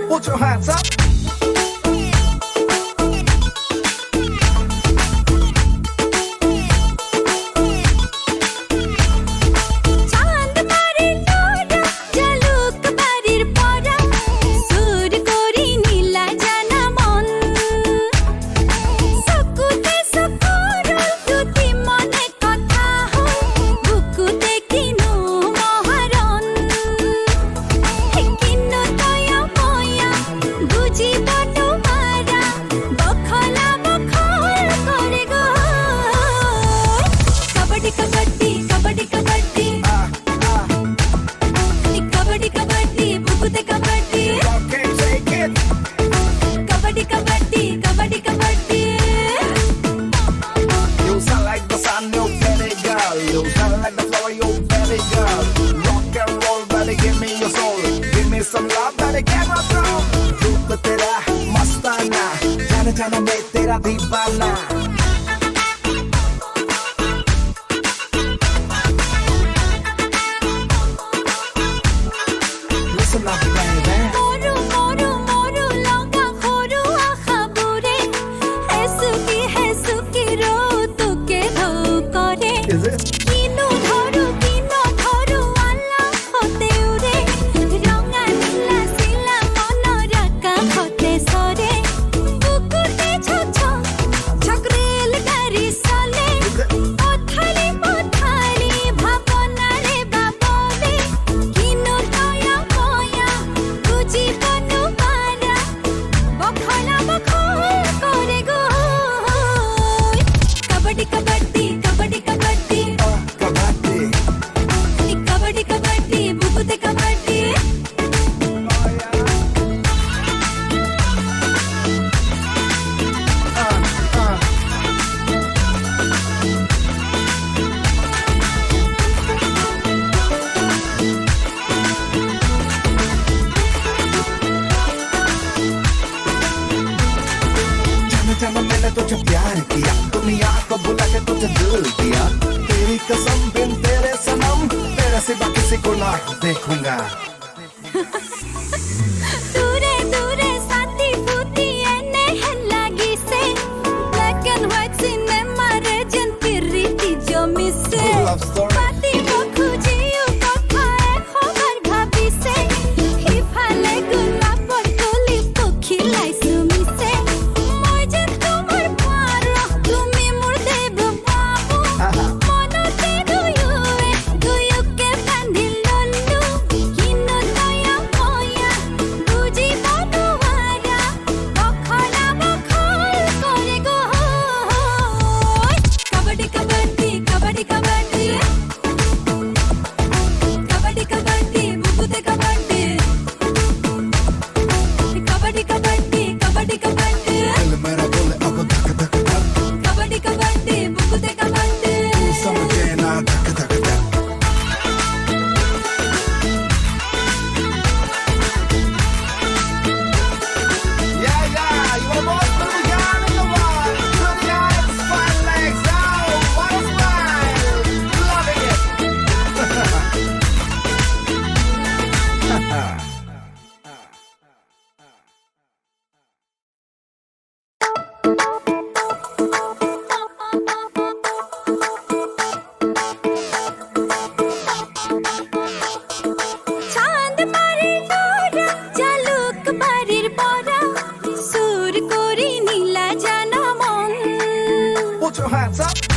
Put your hands up. Some love that it came up from. रूप तेरा मस्ताना, जाने जाना मैं तेरा दीवाना. Listen up, baby. Moru Moru Moru लौंगा खोरू आखाबुरे, है सुकी रो तू के धो करे. Is it? किनो धरू आला होते उरे, रंगा नीला सिला मनोरका होते सरे. बुकुते छो छकरेल गारी सले, पथारी भावना रे बाबले. किनो दया मया बुझी बनु मारा, बखला बखल करे गो. कबड्डी कबड्डी कबड्डी कबड्डी Kabaddi. कबड्डी कबड्डी बुकुते कबड्डी. जाने जाना मैंने तुझे प्यार किया, दुनिया को बुला के तुझे दिल दिया. तेरी कसम बिन तेरे सनम, तेरे सिवा किसी को ना देखूंगा. दूरे दूरे साथी फूटी एने है लागी से, ब्लैक एंड व्हाइट सिनेमा रे जन पिरीती जो मिसे. Love story. पाती को खुजियो कथाए खबर भाभी से, हिफाले गुलाब और तुली पखी लाई सुमी से. মই যে তোমার পারো, তুমি মোর দেব বাবু. মনতে দুয়ুকে বান্ধি ললু, কিনো দয়া ময়া বুঝি বনুয়ারা, বখলা বখল করে গো. কবাডি কবাডি কবাডি কবাডি কবাডি কবাডি বুকুতে কবাডি. कबड्डी कबड्डी कबड्डी कबड्डी दिल मेरा बोले अब धक धक धक, कबड्डी कबड्डी बुकुते कबड्डी. समझे ना धक धक धक. Yeah, you are most brilliant in the world. Brilliant, fine legs, oh, what a smile. Loving it. চাঁদ পারে নোরা, জালুক বাড়ির পরা, সুর করি নীলা জানা মন. Put your hands up.